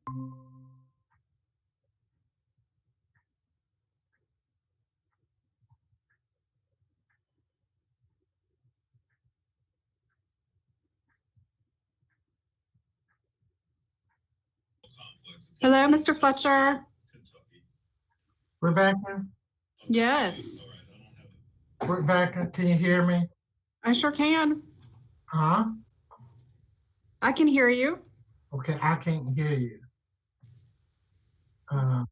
Hello, Mr. Fletcher. Rebecca, Yes, Rebecca, can you hear me? I sure can. Huh? I can hear you. Okay, I can't hear you. Uh,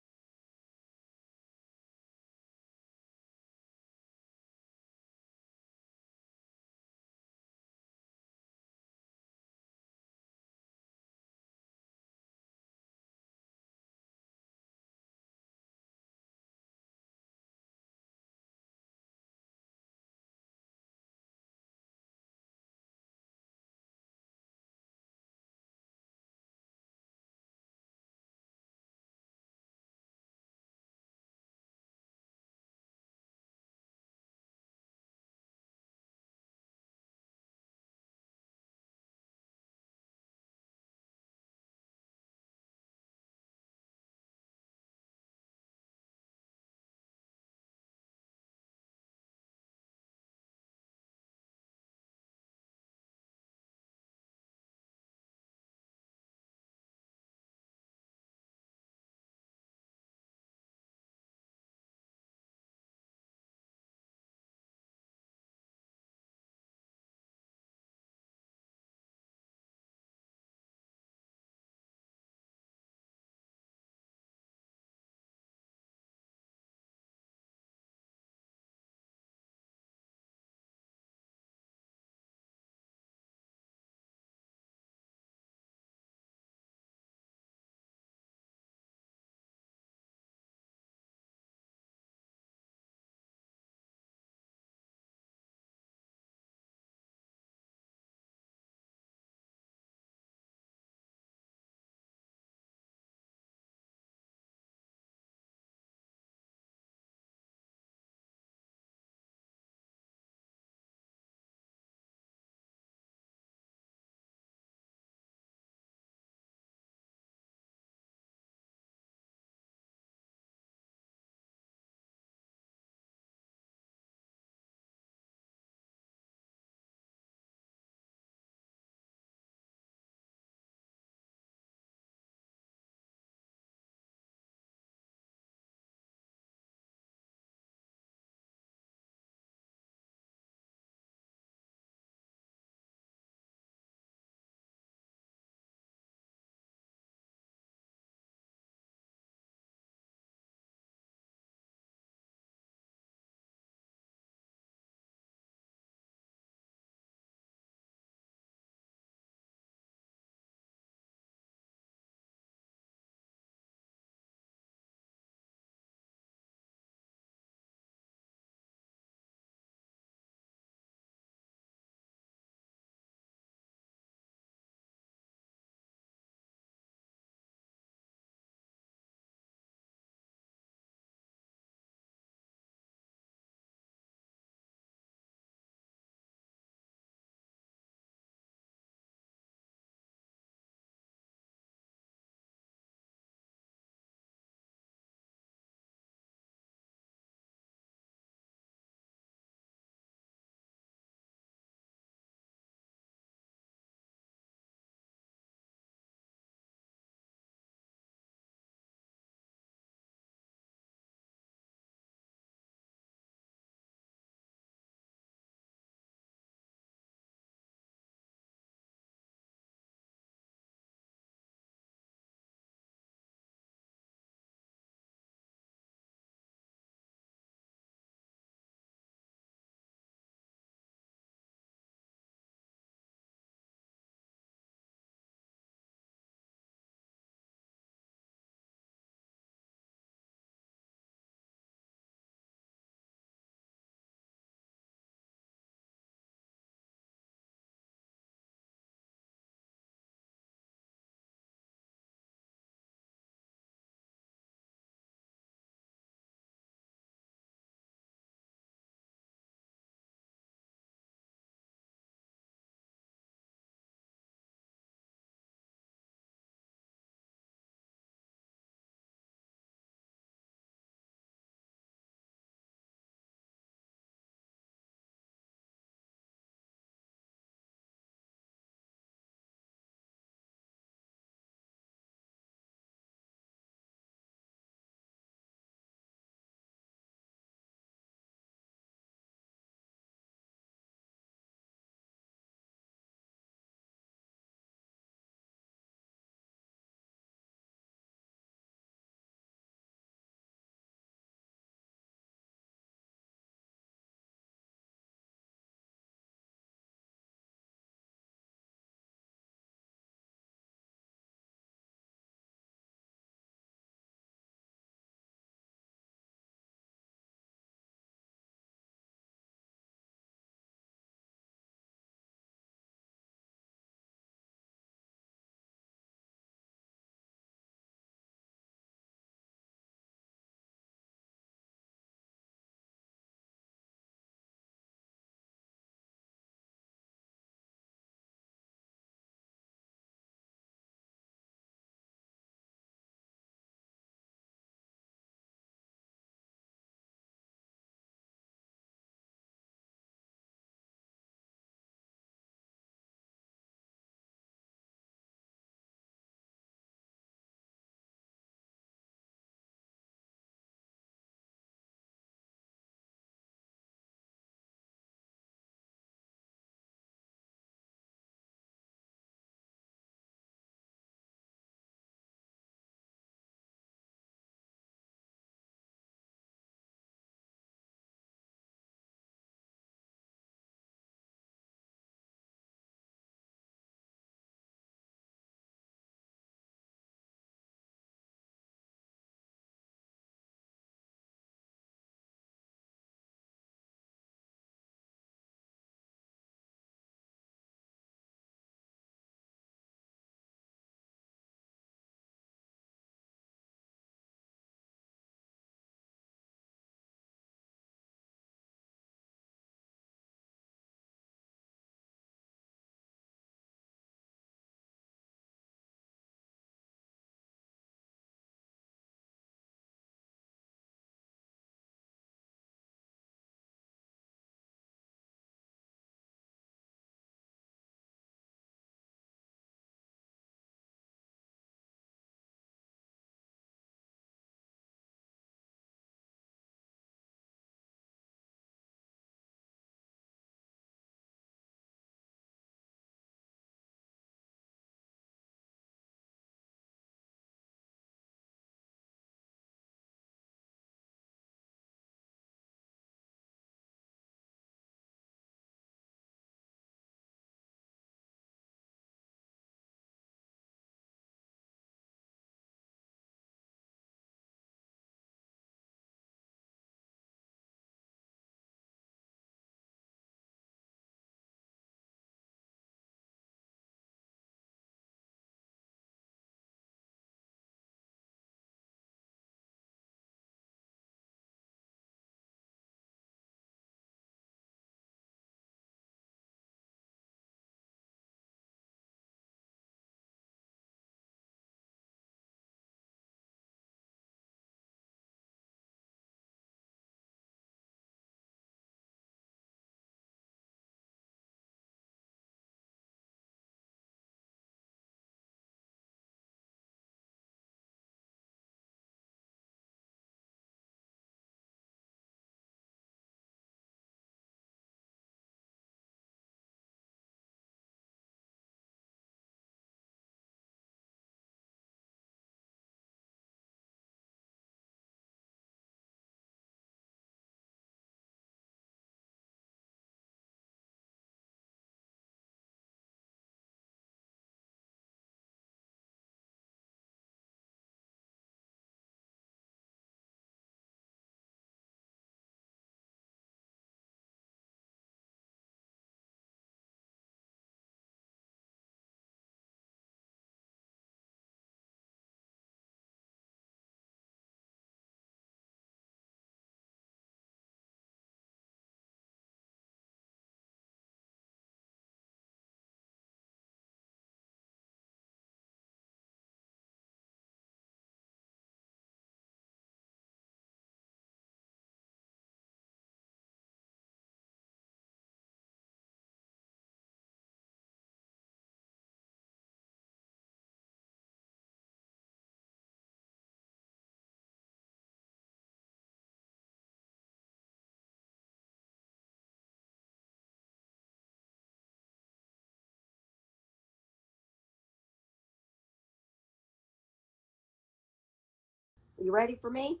You ready for me?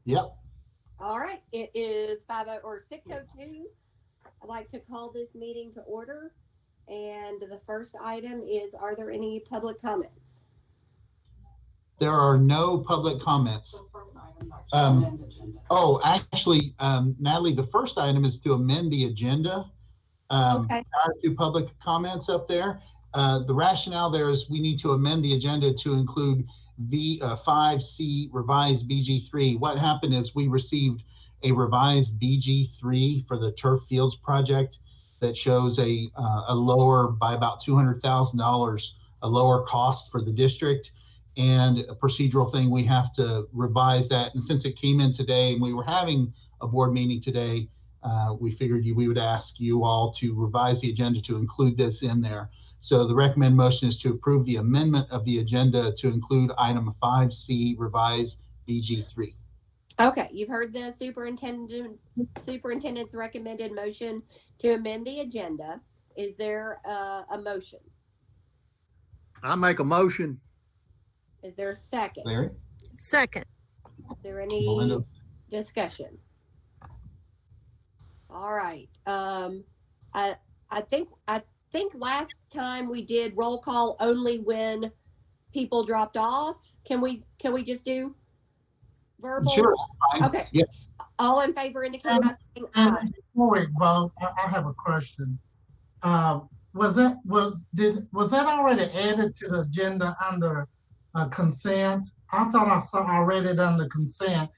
Yep. All right. It is 6:02. I'd like to call this meeting to order. And the first item is, are there any public comments? There are no public comments. Natalie, the first item is to amend the agenda. Okay. Prior to public comments up there. The rationale there is we need to amend the agenda to include 5C revised BG3. What happened is we received a revised BG3 for the turf fields project that shows a lower by about $200,000, a lower cost for the district, and a procedural thing. We have to revise that. And since it came in today and we were having a board meeting today, we figured we would ask you all to revise the agenda to include this in there. So the recommended motion is to approve the amendment of the agenda to include item 5C revised BG3. Okay, you've heard the superintendent's recommended motion to amend the agenda. Is there a motion? I make a motion. Is there a second? Larry? Second. Is there any Melinda? discussion? All right. I think last time we did roll call only when people dropped off. Can we just do verbal? Sure. Fine. Okay. Yeah. All in favor indicate by saying aye. And before we vote, I have a question. Was that already added to the agenda under consent? I thought I read it under consent.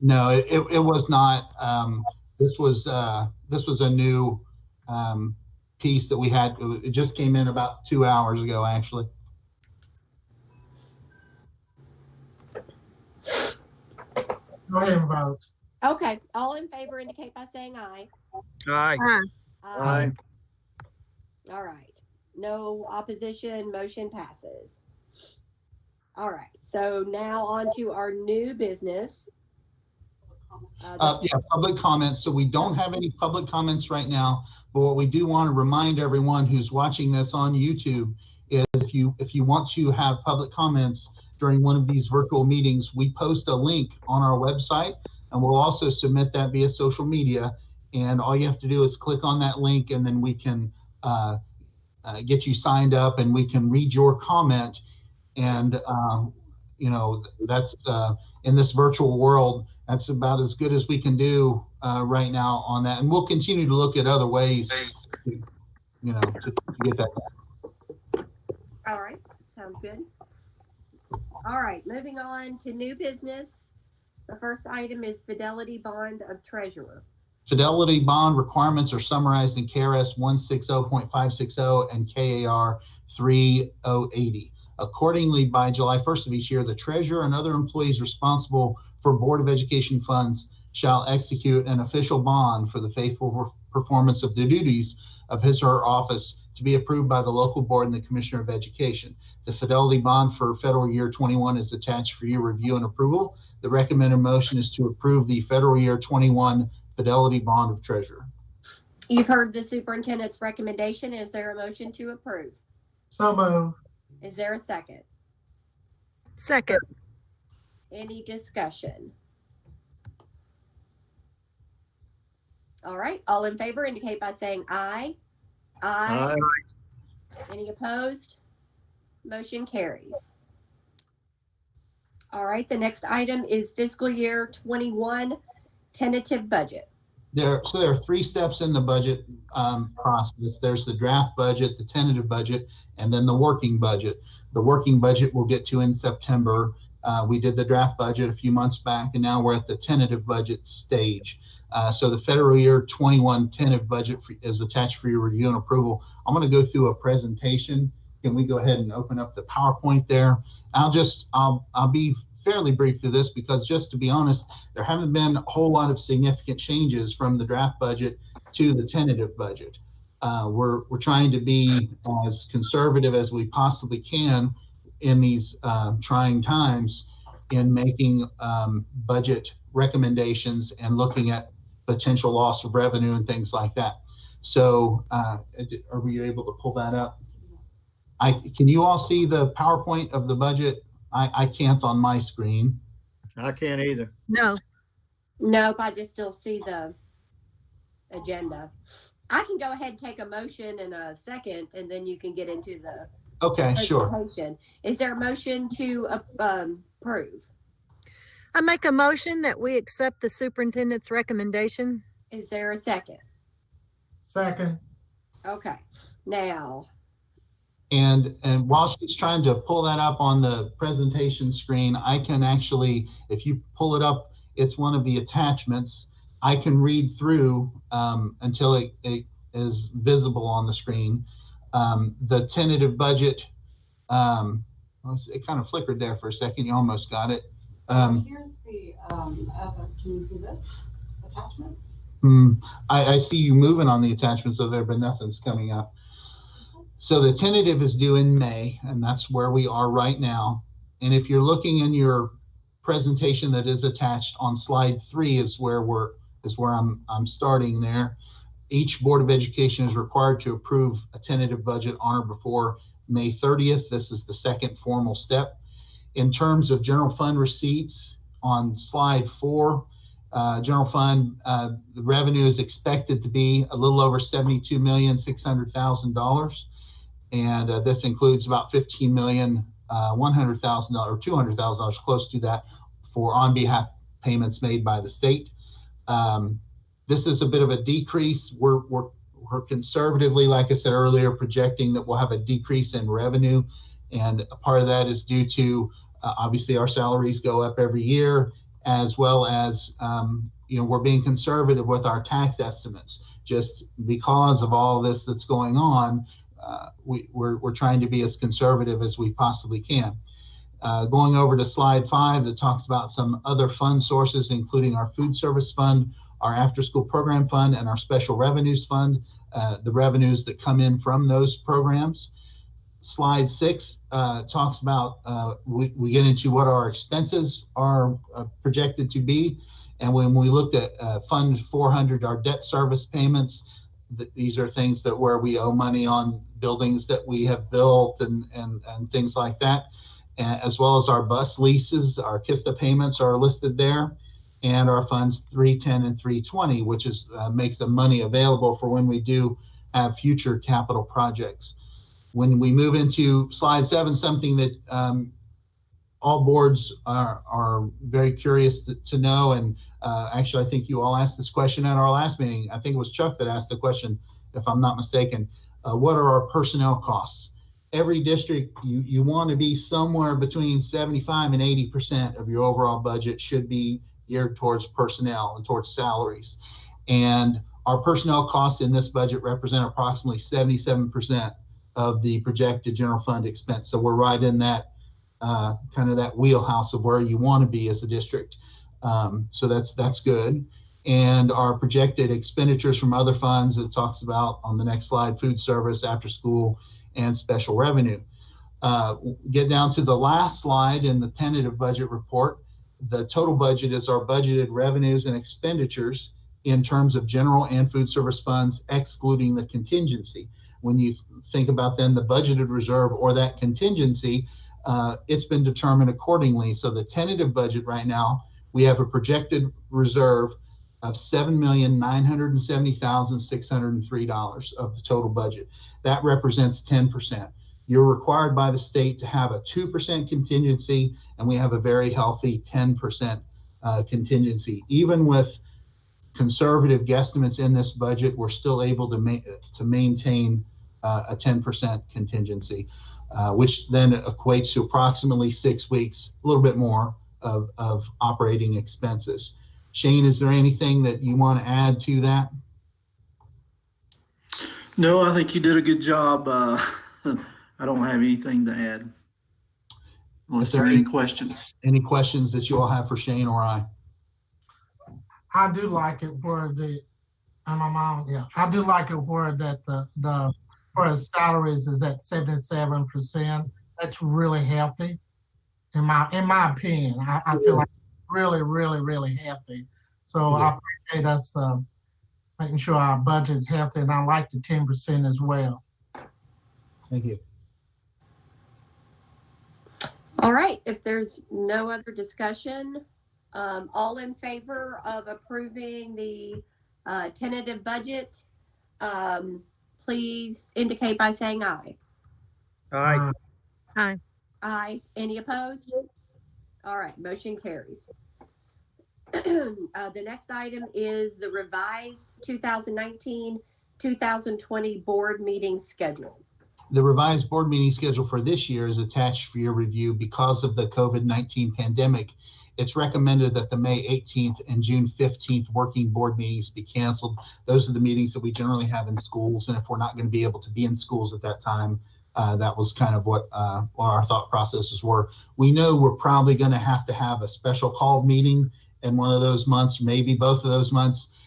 No, it was not. This was a new piece that we had. It just came in about 2 hours ago, actually. Go ahead and vote. Okay. All in favor indicate by saying aye. Aye. Aye. All right. No opposition. Motion passes. All right. So now on to our new business. Public comments. So we don't have any public comments right now, but what we do want to remind everyone who's watching this on YouTube is if you want to have public comments during one of these virtual meetings, we post a link on our website, and we'll also submit that via social media. And all you have to do is click on that link, and then we can get you signed up, and we can read your comment. And that's in this virtual world, that's about as good as we can do right now on that. And we'll continue to look at other ways to get that. All right. Sounds good. All right. Moving on to new business. The first item is fidelity bond of treasurer. Fidelity bond requirements are summarized in KRS 160.560 and KAR 3080. Accordingly, by July 1st of each year, the treasurer and other employees responsible for Board of Education funds shall execute an official bond for the faithful performance of the duties of his or her office to be approved by the local board and the Commissioner of Education. The fidelity bond for federal year 21 is attached for your review and approval. The recommended motion is to approve the federal year 21 fidelity bond of treasurer. You've heard the superintendent's recommendation. Is there a motion to approve? So moved. Is there a second? Second. Any discussion? All right. All in favor indicate by saying aye. Aye. Any opposed? Motion carries. All right. The next item is fiscal year 21 tentative budget. There are 3 steps in the budget process. There's the draft budget, the tentative budget, and then the working budget. The working budget we'll get to in September. We did the draft budget a few months back, and now we're at the tentative budget stage. So the federal year 21 tentative budget is attached for your review and approval. I'm going to go through a presentation. Can we go ahead and open up the PowerPoint there? I'll be fairly brief through this because, just to be honest, there haven't been a whole lot of significant changes from the draft budget to the tentative budget. We're trying to be as conservative as we possibly can in these trying times in making budget recommendations and looking at potential loss of revenue and things like that. So are we able to pull that up? Can you all see the PowerPoint of the budget I can't on my screen. I can't either. No. Nope, I just still see the agenda. I can go ahead and take a motion in a second, and then you can get into the Okay, sure. presentation. Is there a motion to approve? I make a motion that we accept the superintendent's recommendation. Is there a second? Second. Okay, now, And while she's trying to pull that up on the presentation screen, I can actually, if you pull it up, it's one of the attachments. I can read through until it is visible on the screen. The tentative budget, it kind of flickered there for a second. You almost got it. Here's the, can you see this attachment? I see you moving on the attachments over there, but nothing's coming up. So the tentative is due in May, and that's where we are right now. And if you're looking in your presentation that is attached on slide 3 is where I'm starting there. Each Board of Education is required to approve a tentative budget on or before May 30th. This is the second formal step. In terms of general fund receipts, on slide 4, general fund, the revenue is expected to be a little over $72,600,000. And this includes about $15,100,000 or $200,000, close to that, for on behalf payments made by the state. This is a bit of a decrease. We're conservatively, like I said earlier, projecting that we'll have a decrease in revenue. And a part of that is due to, obviously, our salaries go up every year, as well as, we're being conservative with our tax estimates. Just because of all this that's going on, we're trying to be as conservative as we possibly can. Going over to slide 5 that talks about some other fund sources, including our food service fund, our after-school program fund, and our special revenues fund, the revenues that come in from those programs. Slide 6 talks about, we get into what our expenses are projected to be. And when we looked at Fund 400, our debt service payments, these are things that where we owe money on buildings that we have built and things like that, as well as our bus leases. Our KISTA payments are listed there, and our funds 310 and 320, which is makes the money available for when we do have future capital projects. When we move into slide 7, something that all boards are very curious to know, and actually I think you all asked this question at our last meeting. I think it was Chuck that asked the question, if I'm not mistaken. What are our personnel costs? Every district, you want to be somewhere between 75 and 80% of your overall budget should be geared towards personnel and towards salaries. And our personnel costs in this budget represent approximately 77% of the projected general fund expense. So we're right in that kind of that wheelhouse of where you want to be as a district. So that's good. And our projected expenditures from other funds, it talks about on the next slide, food service, after school, and special revenue. Get down to the last slide in the tentative budget report. The total budget is our budgeted revenues and expenditures in terms of general and food service funds, excluding the contingency. When you think about then the budgeted reserve or that contingency, it's been determined accordingly. So the tentative budget right now, we have a projected reserve of $7,970,603 of the total budget. That represents 10%. You're required by the state to have a 2% contingency, and we have a very healthy 10% contingency. Even with conservative guesstimates in this budget, we're still able to maintain a 10% contingency, which then equates to approximately 6 weeks, a little bit more of operating expenses. Shane, is there anything that you want to add to that? No, I think you did a good job. I don't have anything to add. Unless there are any questions. Any questions that you all have for Shane or I? I do like it where I do like it where that the for his salaries is at 77%. That's really healthy. In my opinion, I feel like really healthy. So I appreciate us making sure our budget's healthy, and I like the 10% as well. Thank you. All right, if there's no other discussion, all in favor of approving the tentative budget, please indicate by saying aye. Aye. Aye. Aye. Any opposed? All right, motion carries. The next item is the revised 2019-2020 board meeting schedule. The revised board meeting schedule for this year is attached for your review. Because of the COVID-19 pandemic, it's recommended that the May 18th and June 15th working board meetings be canceled. Those are the meetings that we generally have in schools, and if we're not going to be able to be in schools at that time, that was kind of what our thought processes were. We know we're probably going to have a special called meeting in one of those months, maybe both of those months.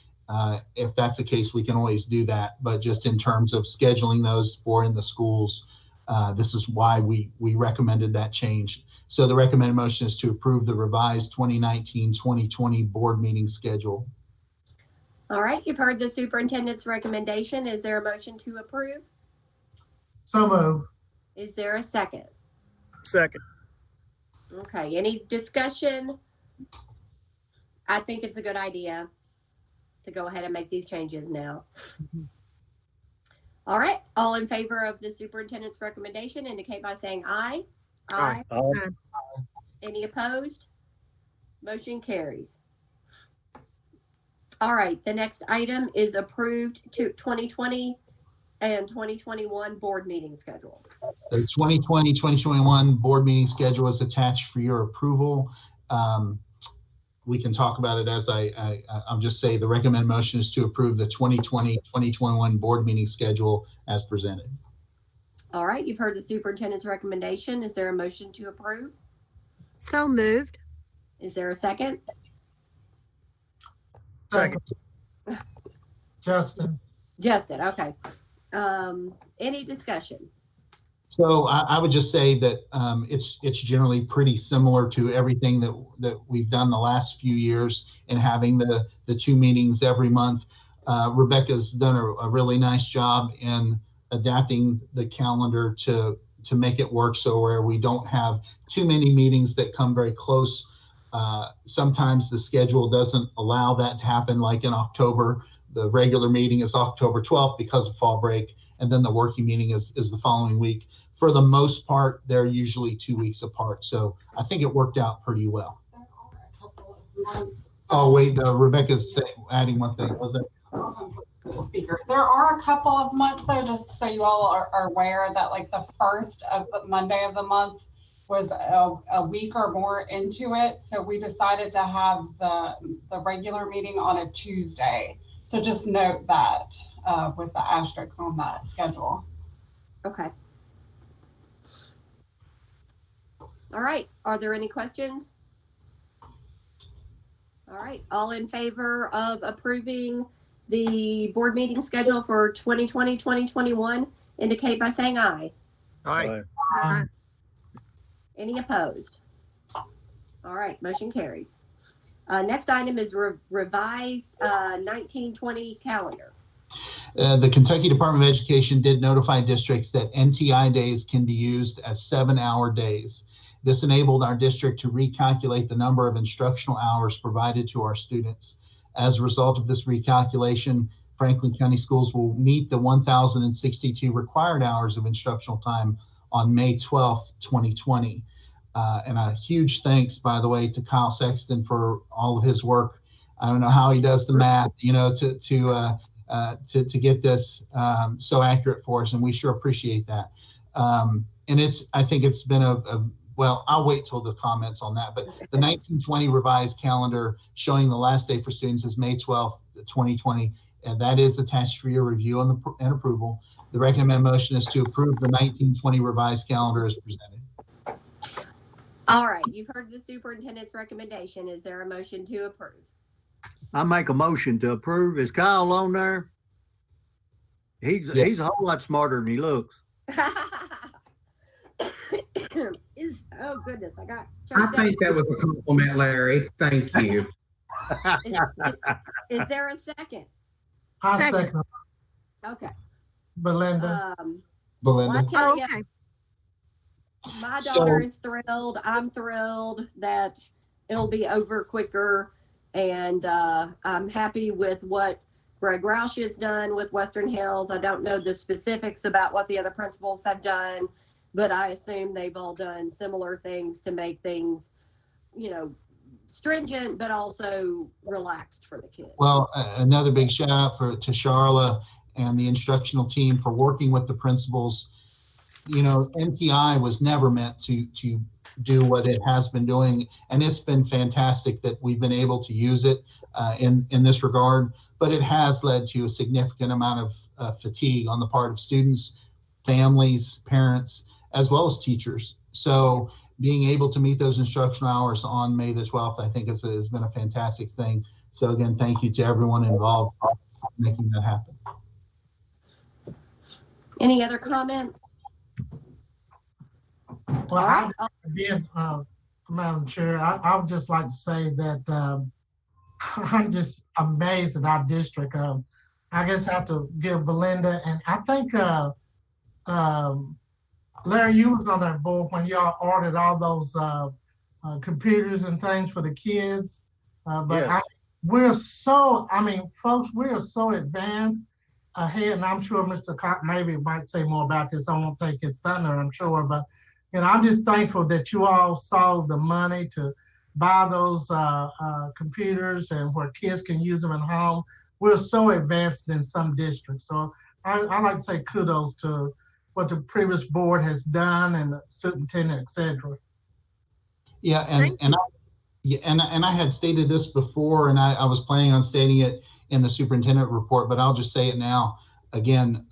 If that's the case, we can always do that. But just in terms of scheduling those for in the schools, this is why we recommended that change. So the recommended motion is to approve the revised 2019-2020 board meeting schedule. All right, you've heard the superintendent's recommendation. Is there a motion to approve? So moved. Is there a second? Second. Okay, any discussion? I think it's a good idea to go ahead and make these changes now. All right, all in favor of the superintendent's recommendation indicate by saying aye. Aye. Any opposed? Motion carries. All right, the next item is approved to 2020 and 2021 board meeting schedule. The 2020-2021 board meeting schedule is attached for your approval. We can talk about it as I'll just say the recommended motion is to approve the 2020-2021 board meeting schedule as presented. All right, you've heard the superintendent's recommendation. Is there a motion to approve? So moved. Is there a second? Second. Justin. Justin, okay. Any discussion? So I would just say that it's generally pretty similar to everything that we've done the last few years in having the two meetings every month. Rebecca's done a really nice job in adapting the calendar to make it work so where we don't have too many meetings that come very close. Sometimes the schedule doesn't allow that to happen, like in October. The regular meeting is October 12th because of fall break, and then the working meeting is the following week. For the most part, they're usually 2 weeks apart. So I think it worked out pretty well. There are a couple of months. Oh, wait, Rebecca's adding one thing. Was that? The speaker. There are a couple of months though, just so you all are aware that like the first of the Monday of the month was a week or more into it. So we decided to have the regular meeting on a Tuesday. So just note that with the asterisks on that schedule. Okay. All right, are there any questions? All right, all in favor of approving the board meeting schedule for 2020-2021 indicate by saying aye. Aye. Aye. Any opposed? All right, motion carries. Next item is revised 1920 calendar. The Kentucky Department of Education did notify districts that NTI days can be used as 7-hour days. This enabled our district to recalculate the number of instructional hours provided to our students. As a result of this recalculation, Franklin County Schools will meet the 1,062 required hours of instructional time on May 12th, 2020. And a huge thanks, by the way, to Kyle Sexton for all of his work. I don't know how he does the math, to get this so accurate for us, and we sure appreciate that. And I think it's been well, I'll wait till the comments on that, but the 1920 revised calendar showing the last day for students is May 12th, 2020, and that is attached for your review and approval. The recommended motion is to approve the 1920 revised calendar as presented. All right, you've heard the superintendent's recommendation. Is there a motion to approve? I make a motion to approve. Is Kyle on there? He's a whole lot smarter than he looks. Oh goodness, I I think that was a compliment, Larry. Thank you. Is there a second? I Second. second. Okay. Belinda. Well, I Belinda. tell Oh, you, okay. My So- daughter is thrilled. I'm thrilled that it'll be over quicker. And I'm happy with what Greg Roush has done with Western Hills. I don't know the specifics about what the other principals have done, but I assume they've all done similar things to make things, stringent, but also relaxed for the kids. Well, another big shout out to Charla and the instructional team for working with the principals. NTI was never meant to do what it has been doing, and it's been fantastic that we've been able to use it in this regard. But it has led to a significant amount of fatigue on the part of students, families, parents, as well as teachers. So being able to meet those instructional hours on May the 12th, I think has been a fantastic thing. So again, thank you to everyone involved for making that happen. Any other comments? Well, All right. again, Madam Chair, I would just like to say that I'm just amazed at our district. I guess I have to give Belinda, and I think Larry, you was on that board when y'all ordered all those computers and things for the kids. But Yes. folks, we are so advanced ahead, and I'm sure Mr. Cox maybe might say more about this. I won't take his thunder, I'm sure, but I'm just thankful that you all saw the money to buy those computers and where kids can use them at home. We're so advanced in some districts. So I like to say kudos to what the previous board has done and the superintendent, et cetera. Yeah, Thank and I had stated this before, and I was planning on stating it in the superintendent report, but I'll just say it now. Again,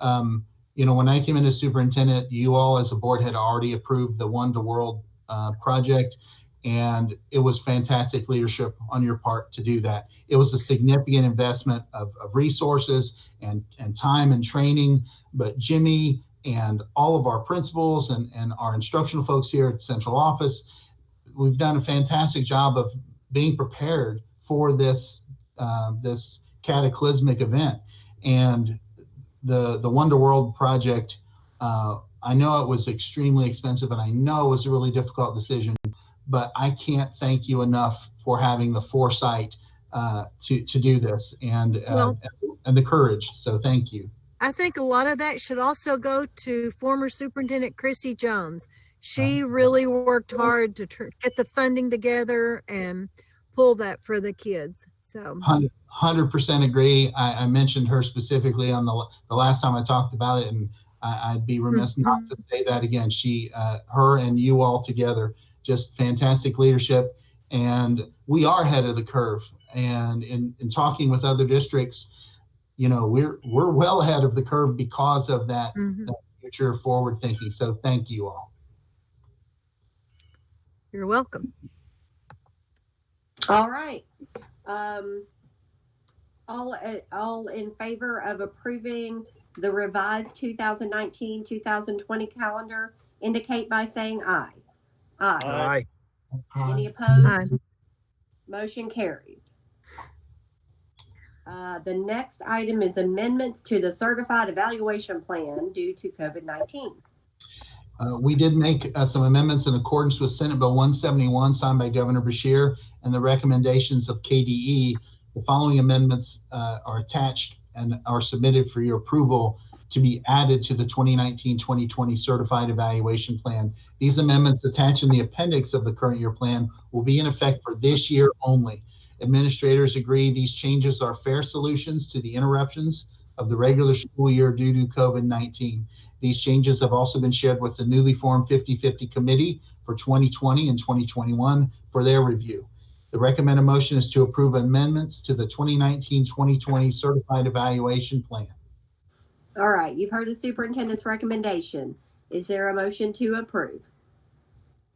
when I came into superintendent, you all as a board had already approved the One to World project, and it was fantastic leadership on your part to do that. It was a significant investment of resources and time and training, but Jimmy and all of our principals and our instructional folks here at the central office, we've done a fantastic job of being prepared for this cataclysmic event. And the Wonder World project, I know it was extremely expensive, and I know it was a really difficult decision, but I can't thank you enough for having the foresight to do this and the courage. So thank you. I think a lot of that should also go to former Superintendent Chrissy Jones. She really worked hard to get the funding together and pull that for the kids. So 100% agree. I mentioned her specifically on the last time I talked about it, and I'd be remiss not to say that again. She, her and you all together, just fantastic leadership. And we are ahead of the curve. And in talking with other districts, we're well ahead of the curve because of that future forward thinking. So thank you all. you're welcome. All right. All in favor of approving the revised 2019-2020 calendar indicate by saying aye. Aye. Any opposed? Aye. Motion carried. The next item is amendments to the certified evaluation plan due to COVID-19. We did make some amendments in accordance with Senate Bill 171 signed by Governor Beshear and the recommendations of KDE. The following amendments are attached and are submitted for your approval to be added to the 2019-2020 Certified Evaluation Plan. These amendments attached in the appendix of the current year plan will be in effect for this year only. Administrators agree these changes are fair solutions to the interruptions of the regular school year due to COVID-19. These changes have also been shared with the newly formed 50/50 committee for 2020 and 2021 for their review. The recommended motion is to approve amendments to the 2019-2020 Certified Evaluation Plan. All right, you've heard the superintendent's recommendation. Is there a motion to approve?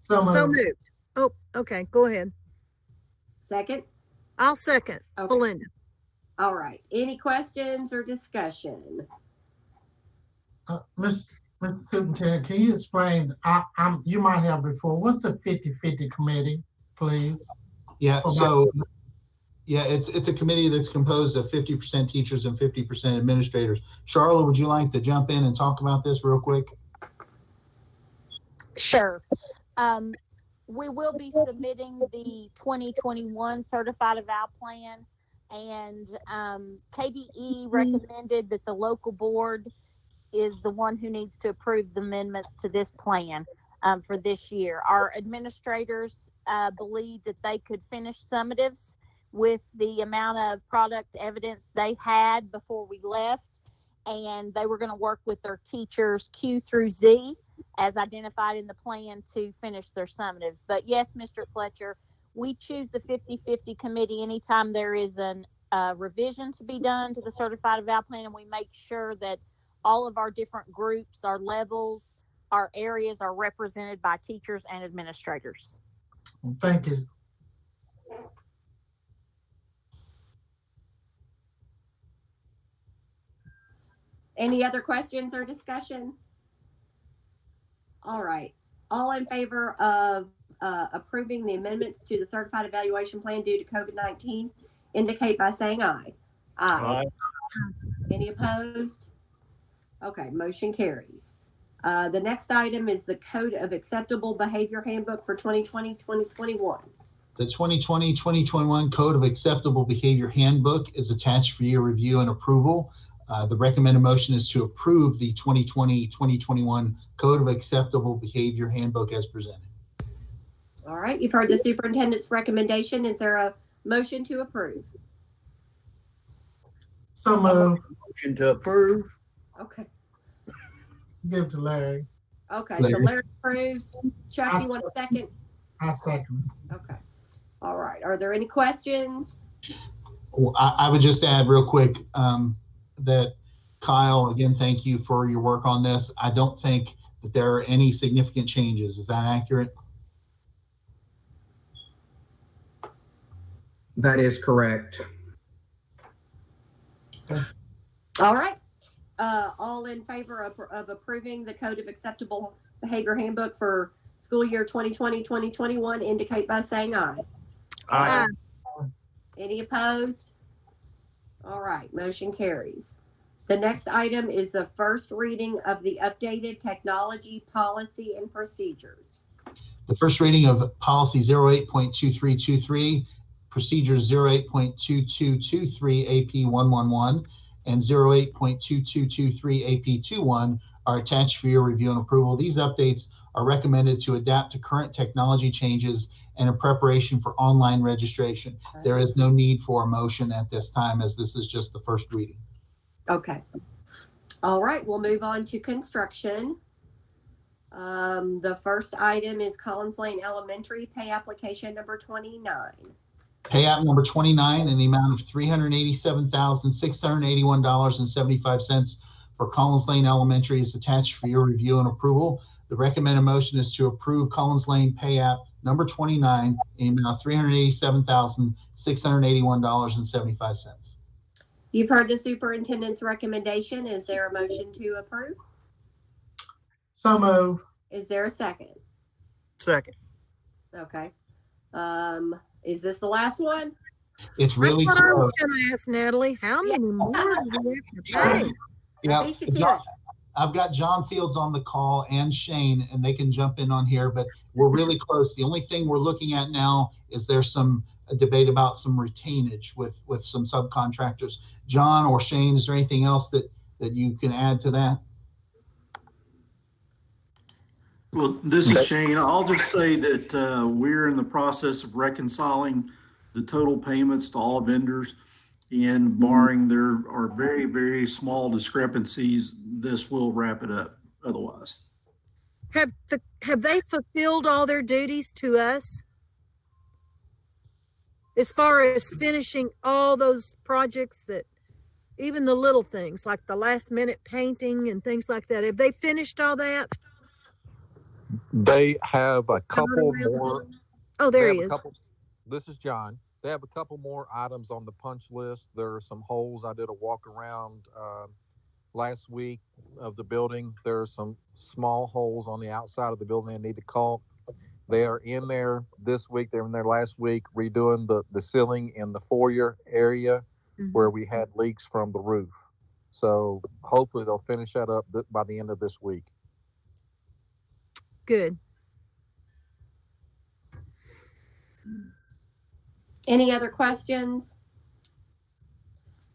So moved. Oh, okay, go ahead. Second? I'll second. Okay. Belinda. All right. Any questions or discussion? Mr. Superintendent, can you explain, you might have before, what's the 50/50 committee, please? Yeah, so it's a committee that's composed of 50% teachers and 50% administrators. Charlotte, would you like to jump in and talk about this real quick? Sure. We will be submitting the 2021 certified eval plan, and KDE recommended that the local board is the one who needs to approve the amendments to this plan for this year. Our administrators believe that they could finish summatives with the amount of product evidence they had before we left, and they were going to work with their teachers Q through Z as identified in the plan to finish their summatives. But yes, Mr. Fletcher, we choose the 50-50 committee anytime there is an revision to be done to the certified eval plan, and we make sure that all of our different groups, our levels, our areas are represented by teachers and administrators. Thank you. Any other questions or discussion? All right. All in favor of approving the amendments to the certified evaluation plan due to COVID-19 indicate by saying aye. Aye. Any opposed? Okay, motion carries. The next item is the Code of Acceptable Behavior Handbook for 2020-2021. The 2020-2021 Code of Acceptable Behavior Handbook is attached for your review and approval. The recommended motion is to approve the 2020-2021 Code of Acceptable Behavior Handbook as presented. All right, you've heard the superintendent's recommendation. Is there a motion to approve? So moved. Motion to approve. Okay. Give to Larry. Okay, so Larry approves. Chuck, you want a second? I second. Okay. All right. Are there any questions? Well, I would just add real quick that Kyle, again, thank you for your work on this. I don't think that there are any significant changes. Is that accurate? That is correct. All right. All in favor of approving the Code of Acceptable Behavior Handbook for school year 2020-2021 indicate by saying aye. Aye. Any opposed? All right, motion carries. The next item is the first reading of the updated technology policy and procedures. The first reading of policy 08.2323, procedures 08.2223 AP 111 and 08.2223 AP 21 are attached for your review and approval. These updates are recommended to adapt to current technology changes and in preparation for online registration. There is no need for a motion at this time as this is just the first reading. Okay. All right, we'll move on to construction. The first item is Collins Lane Elementary pay application number 29. Pay app number 29 in the amount of $387,681.75 for Collins Lane Elementary is attached for your review and approval. The recommended motion is to approve Collins Lane pay app number 29 in the amount of $387,681.75. You've heard the superintendent's recommendation. Is there a motion to approve? So moved. Is there a second? Second. Okay. Is this the last one? It's really That's what I close. was going to ask Natalie. How many more do we have to pay? Yeah, I hate to do it. I've got John Fields on the call and Shane, and they can jump in on here, but we're really close. The only thing we're looking at now is there's some debate about some retainage with some subcontractors. John or Shane, is there anything else that you can add to that? Well, this is Shane. I'll just say that we're in the process of reconciling the total payments to all vendors, and barring there are very, very small discrepancies, this will wrap it up otherwise. Have they fulfilled all their duties to us? As far as finishing all those projects that, even the little things like the last minute painting and things like that, have they finished all that? They have a couple more. Oh, there they he have is. a couple, this is John. They have a couple more items on the punch list. There are some holes. I did a walk around last week of the building. There are some small holes on the outside of the building they need to caulk. They are in there this week. They were in there last week redoing the ceiling in the foyer area where we had leaks from the roof. So hopefully they'll finish that up by the end of this week. Good. Any other questions?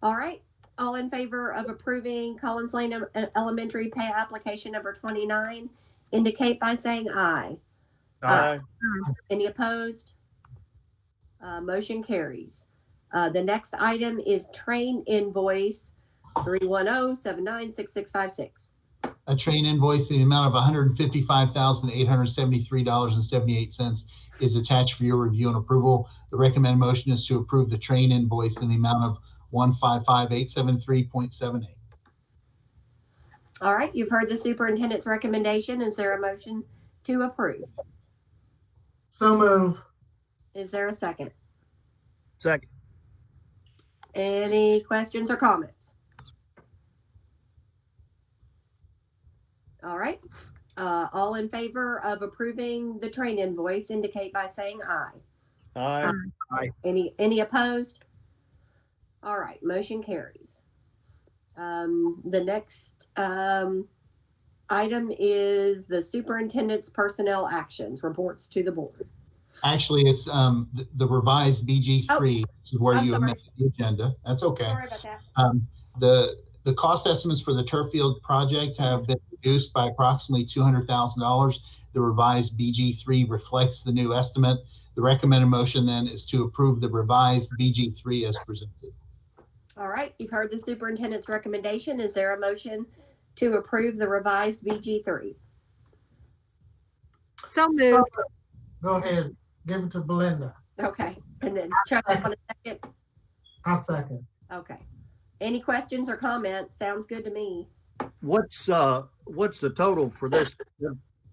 All right. All in favor of approving Collins Lane Elementary pay application number 29, indicate by saying aye. Aye. Any opposed? Motion carries. The next item is train invoice 310-796656. A train invoice in the amount of $155,873.78 is attached for your review and approval. The recommended motion is to approve the train invoice in the amount of $155,873.78. All right, you've heard the superintendent's recommendation. Is there a motion to approve? So move. Is there a second? Second. Any questions or comments? All right. All in favor of approving the train invoice, indicate by saying aye. Aye. Any opposed? All right, motion carries. The next item is the superintendent's personnel actions, reports to the board. Actually, it's the revised BG3 is where I'm you sorry. amended the agenda. That's okay. Sorry about that. The cost estimates for the turf field project have been reduced by approximately $200,000. The revised BG3 reflects the new estimate. The recommended motion then is to approve the revised BG3 as presented. All right, you've heard the superintendent's recommendation. Is there a motion to approve the revised BG3? So moved. Go ahead. Give it to Belinda. Okay, and then Chuck, you want a second? I second. Okay. Any questions or comments? Sounds good to me. What's the total for this,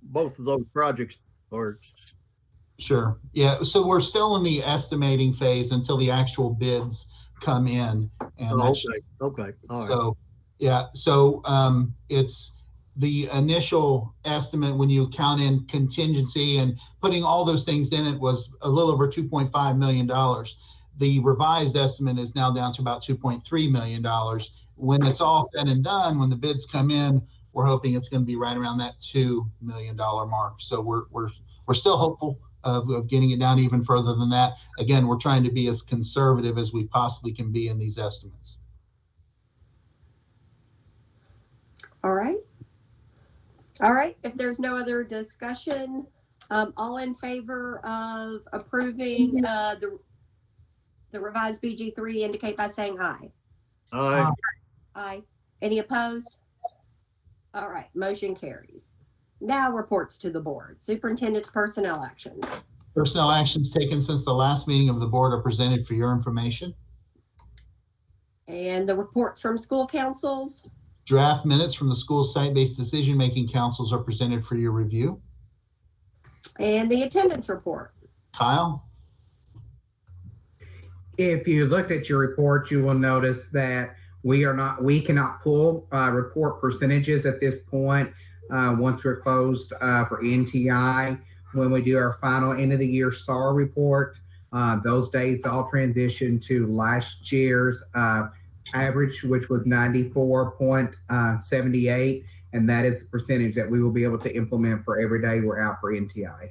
both of those projects? Or Sure. Yeah. So we're still in the estimating phase until the actual bids come in. And that's okay. All right. so, yeah. So it's the initial estimate when you count in contingency and putting all those things in, it was a little over $2.5 million. The revised estimate is now down to about $2.3 million. When it's all said and done, when the bids come in, we're hoping it's going to be right around that $2 million mark. So we're still hopeful of getting it down even further than that. Again, we're trying to be as conservative as we possibly can be in these estimates. All right. All right. If there's no other discussion, all in favor of approving the revised BG3, indicate by saying aye. Aye. Aye. Any opposed? All right. Motion carries. Now reports to the board. Superintendent's personnel actions. Personnel actions taken since the last meeting of the board are presented for your information. And the reports from school councils. Draft minutes from the school site-based decision-making councils are presented for your review. And the attendance report. Kyle? If you looked at your report, you will notice that we cannot pull report percentages at this point. Once we're closed for NTI, when we do our final end of the year SAR report, those days all transition to last year's average, which was 94.78, and that is the percentage that we will be able to implement for every day we're out for NTI.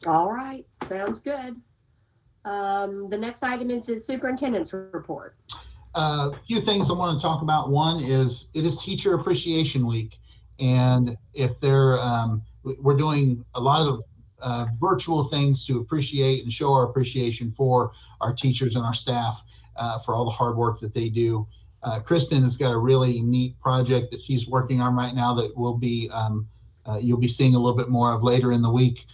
All right, sounds good. The next item is the superintendent's report. A few things I want to talk about. One is it is Teacher Appreciation Week, and if we're doing a lot of virtual things to appreciate and show our appreciation for our teachers and our staff for all the hard work that they do. Kristen has got a really neat project that she's working on right now that will be you'll be seeing a little bit more of later in the week.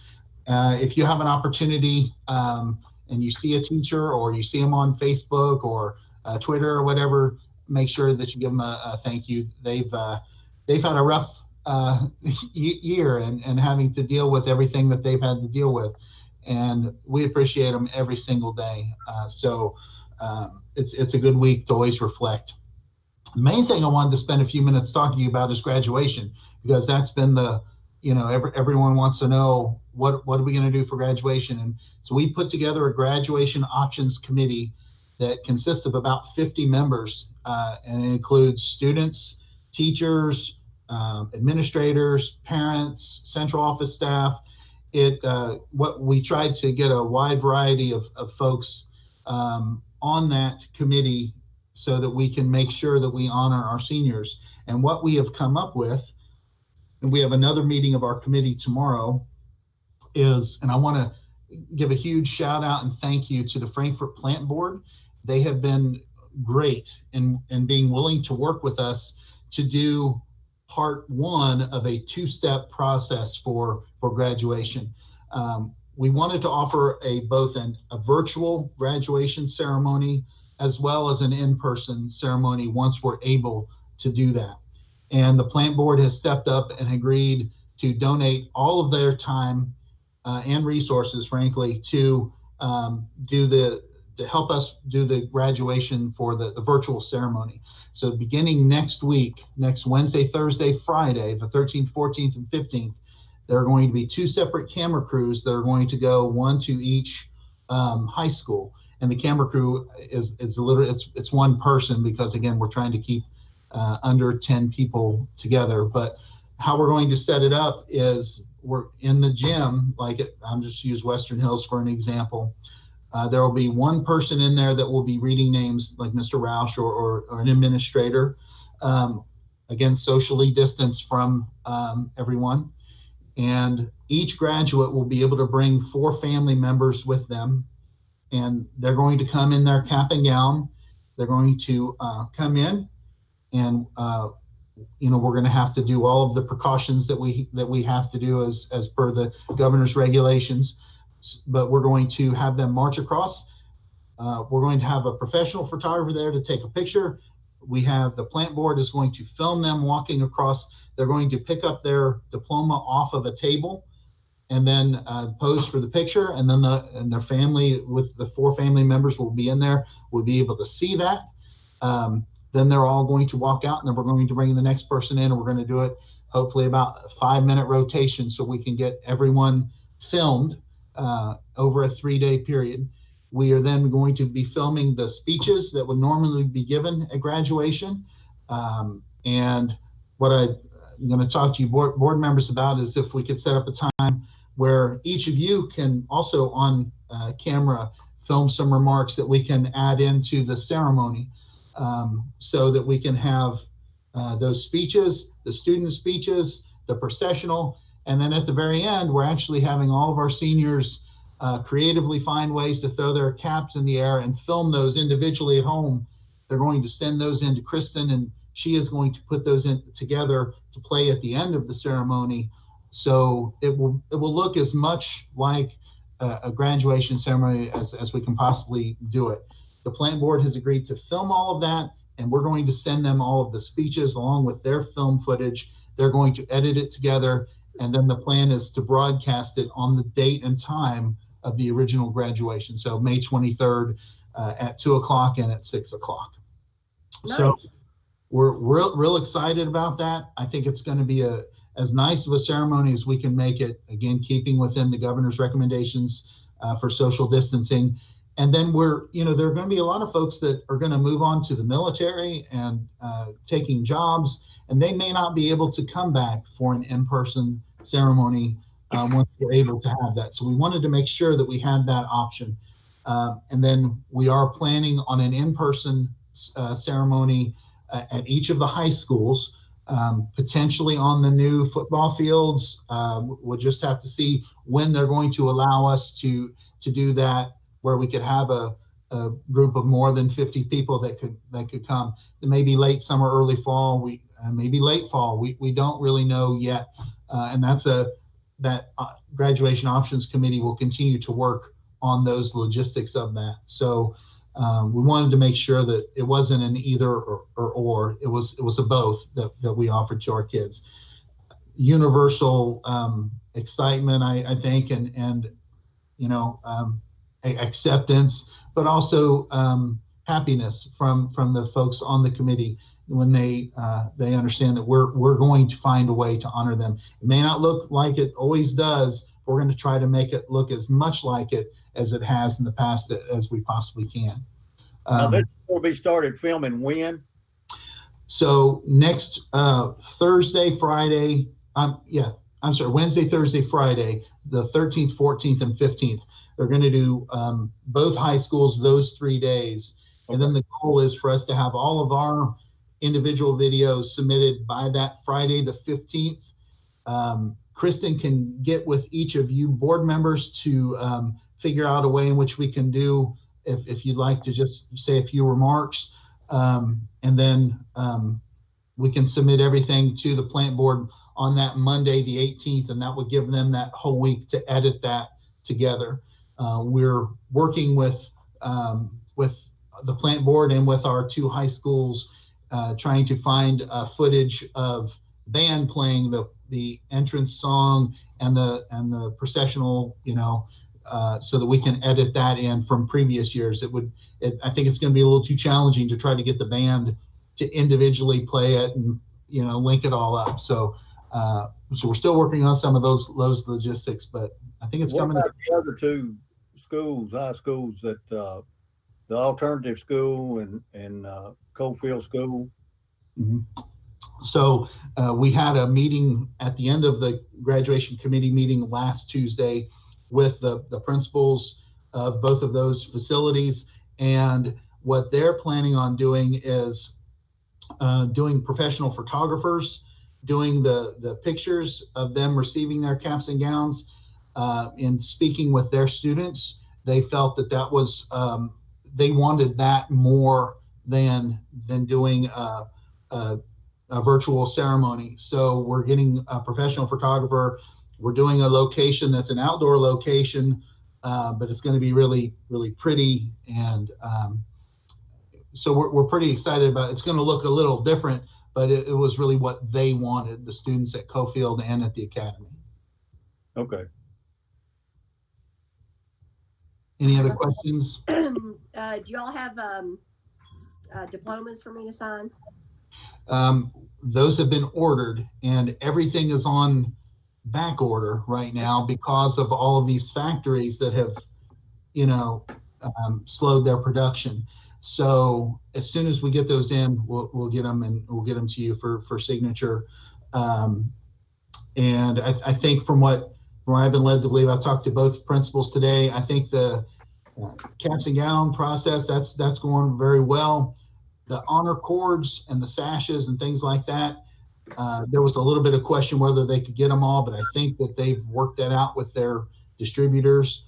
If you have an opportunity and you see a teacher or you see them on Facebook or Twitter or whatever, make sure that you give them a thank you. They've had a rough year and having to deal with everything that they've had to deal with, and we appreciate them every single day. So it's a good week to always reflect. The main thing I wanted to spend a few minutes talking to you about is graduation, because that's been everyone wants to know what are we going to do for graduation. And so we put together a graduation options committee that consists of about 50 members, and it includes students, teachers, administrators, parents, central office staff, what we tried to get a wide variety of folks on that committee so that we can make sure that we honor our seniors. And what we have come up with, and we have another meeting of our committee tomorrow, is, and I want to give a huge shout out and thank you to the Frankfurt Plant Board. They have been great in being willing to work with us to do part one of a two-step process for graduation. We wanted to offer both a virtual graduation ceremony as well as an in-person ceremony once we're able to do that. And the plant board has stepped up and agreed to donate all of their time and resources, frankly, to help us do the graduation for the virtual ceremony. So beginning next week, next Wednesday, Thursday, Friday, the 13th, 14th, and 15th, there are going to be two separate camera crews that are going to go, one to each high school. And the camera crew is literally, it's one person, because again, we're trying to keep under 10 people together. But how we're going to set it up is we're in the gym, I'm just use Western Hills for an example. There will be one person in there that will be reading names, like Mr. Roush or an administrator, again, socially distanced from everyone. And each graduate will be able to bring 4 family members with them. And they're going to come in their cap and gown. They're going to come in, and we're going to have to do all of the precautions that we have to do as per the governor's regulations. But we're going to have them march across. We're going to have a professional photographer there to take a picture. We have the plant board is going to film them walking across. They're going to pick up their diploma off of a table and then pose for the picture. And then their family, with the 4 family members, will be in there. We'll be able to see that. Then they're all going to walk out, and then we're going to bring the next person in, and we're going to do it hopefully about a 5-minute rotation so we can get everyone filmed over a 3-day period. We are then going to be filming the speeches that would normally be given at graduation. And what I'm going to talk to you board members about is if we could set up a time where each of you can also on camera film some remarks that we can add into the ceremony, so that we can have those speeches, the student speeches, the processional, and then at the very end, we're actually having all of our seniors creatively find ways to throw their caps in the air and film those individually at home. They're going to send those into Kristen, and she is going to put those in together to play at the end of the ceremony. So it will look as much like a graduation ceremony as we can possibly do it. The plant board has agreed to film all of that, and we're going to send them all of the speeches along with their film footage. They're going to edit it together, and then the plan is to broadcast it on the date and time of the original graduation. So May 23rd at 2:00 and at 6:00. Nice. So we're real excited about that. I think it's going to be as nice of a ceremony as we can make it, again, keeping within the governor's recommendations for social distancing. And then there are going to be a lot of folks that are going to move on to the military and taking jobs, and they may not be able to come back for an in-person ceremony once we're able to have that. So we wanted to make sure that we had that option. And then we are planning on an in-person ceremony at each of the high schools, potentially on the new football fields. We'll just have to see when they're going to allow us to do that, where we could have a group of more than 50 people that could come. It may be late summer, early fall. Maybe late fall. We don't really know yet, and that graduation options committee will continue to work on those logistics of that. So we wanted to make sure that it wasn't an either or. It was a both that we offered to our kids. Universal excitement, I think, and acceptance, but also happiness from the folks on the committee when they understand that we're going to find a way to honor them. It may not look like it always does. We're going to try to make it look as much like it as it has in the past as we possibly can. Now this will be started filming when? So next Thursday, Friday, I'm sorry, Wednesday, Thursday, Friday, the 13th, 14th, and 15th. They're going to do both high schools those 3 days. And then the goal is for us to have all of our individual videos submitted by that Friday, the 15th. Kristen can get with each of you board members to figure out a way in which we can do, if you'd like to just say a few remarks. And then we can submit everything to the plant board on that Monday, the 18th, and that would give them that whole week to edit that together. We're working with the plant board and with our 2 high schools, trying to find footage of band playing the entrance song and the processional, so that we can edit that in from previous years. I think it's going to be a little too challenging to try to get the band to individually play it and link it all up. So we're still working on some of those logistics, but I think it's coming. What about the other 2 schools, high schools, that the alternative school and Coalfield School? Mm-hmm. So we had a meeting at the end of the graduation committee meeting last Tuesday with the principals of both of those facilities, and what they're planning on doing is doing professional photographers, doing the pictures of them receiving their caps and gowns, and speaking with their students. They felt that was they wanted that more than doing a virtual ceremony. So we're getting a professional photographer. We're doing a location that's an outdoor location, but it's going to be really, really pretty. And so we're pretty excited about it. It's going to look a little different, but it was really what they wanted, the students at Coalfield and at the academy. Okay. Any other questions? Do you all have diplomas for me to sign? Those have been ordered, and everything is on back order right now because of all of these factories that have, slowed their production. So as soon as we get those in, we'll get them, and we'll get them to you for signature. And I think from what I've been led to believe, I've talked to both principals today. I think the caps and gown process, that's going very well. The honor cords and the sashes and things like that, there was a little bit of question whether they could get them all, but I think that they've worked that out with their distributors.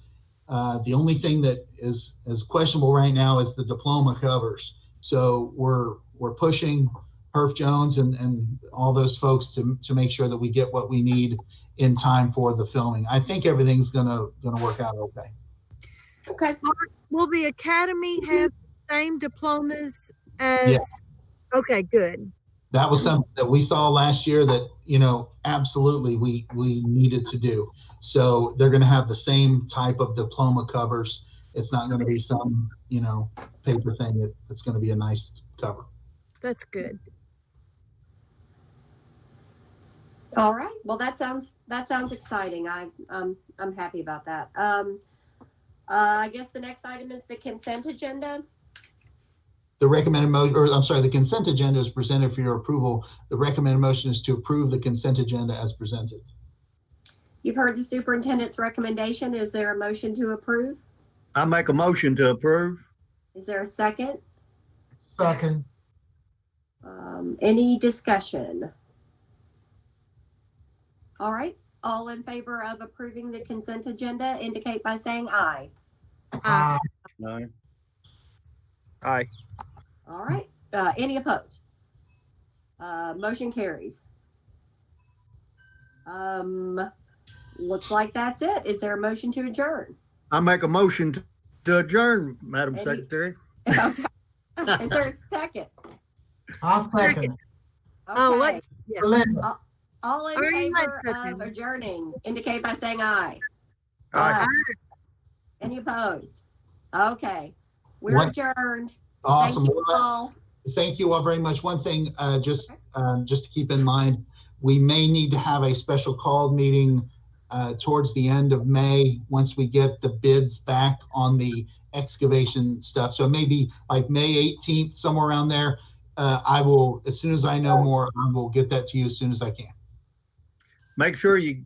The only thing that is questionable right now is the diploma covers. So we're pushing Herf Jones and all those folks to make sure that we get what we need in time for the filming. I think everything's gonna work out okay. Okay. Will the academy have the same diplomas as? Yeah. Okay, good. That was something that we saw last year that, absolutely we needed to do. So they're going to have the same type of diploma covers. It's not going to be some, paper thing. It's going to be a nice cover. That's good. All right. Well, that sounds exciting. I'm happy about that. I guess the next item is the consent agenda. The consent agenda is presented for your approval. The recommended motion is to approve the consent agenda as presented. You've heard the superintendent's recommendation. Is there a motion to approve? I make a motion to approve. Is there a second? Second. Any discussion? All right. All in favor of approving the consent agenda indicate by saying aye. Aye. Aye. Aye. All right. Any opposed? Motion carries. Looks like that's it. Is there a motion to adjourn? I make a motion to adjourn, Madam Any- Secretary. Okay. Is there a second? I'll second. Okay. Oh, yeah. Belinda. All in Already favor went of second. adjourning indicate by saying aye. Aye. Any opposed? Okay. We're What- adjourned. Awesome. Thank you all. Thank you all very much. One thing, just to keep in mind, we may need to have a special called meeting towards the end of May once we get the bids back on the excavation stuff. So maybe like May 18th, somewhere around there. I will, as soon as I know more, I will get that to you as soon as I can. Make sure you bring